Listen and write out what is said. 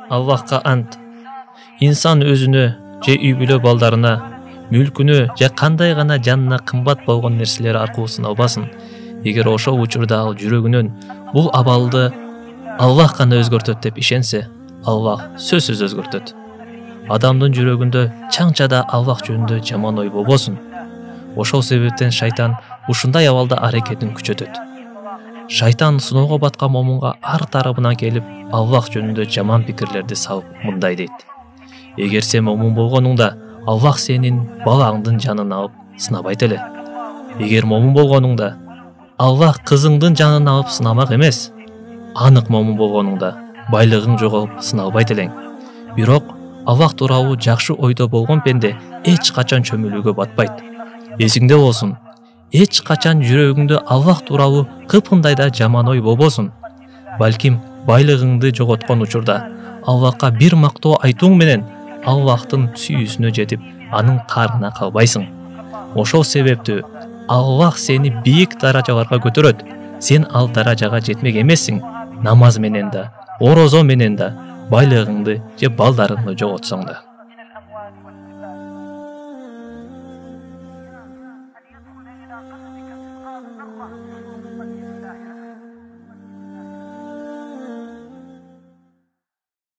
Аллахка ант. Инсан өзүнө же үй бүлө балдарына, мүлкүнө же кандай гана жанына кымбат болгон нерселер аркылуу сыналбасын. Эгер ошол учурда ал жүрөгүнөн бул абалды Аллах гана өзгөртөт деп ишенсе, Аллах сөзсүз өзгөртөт. Адамдын жүрөгүндө чаңчада Аллах жөнүндө жаман ой болбосун. Ошол себептен шайтан ушундай абалда аракетин күчөтөт. Шайтан сыноого баткан момунга ар тарабынан келип, Аллах жөнүндө жаман пикирлерди салып мындай дейт: эгер сен момун болгонуңда, Аллах сенин балаңдын жанын алып сынабайт эле. Эгер момун болгонуңда, Аллах кызыңдын жанын алып сынамак эмес. Анык момун болгонуңда, байлыгың жоголуп сыналбайт элең. Бирок Аллах тууралуу жакшы ойдо болгон пенде эч качан чөмүлүүгө батпайт. Эсиңде болсун, эч качан жүрөгүңдө Аллах тууралуу кыпкындай да жаман ой болбосун. Балким байлыгыңды жоготкон учурда Аллахка бир мактоо айтууң менен Аллахтын сүйүүсүнө жетип, анын каарына калбайсың. Ошол себептүү Аллах сени бийик даражаларга көтөрөт. Сен ал даражага жетмек эмессиң. Намаз менен да, орозо менен да, байлыгыңды же балдарыңды жоготсоң да.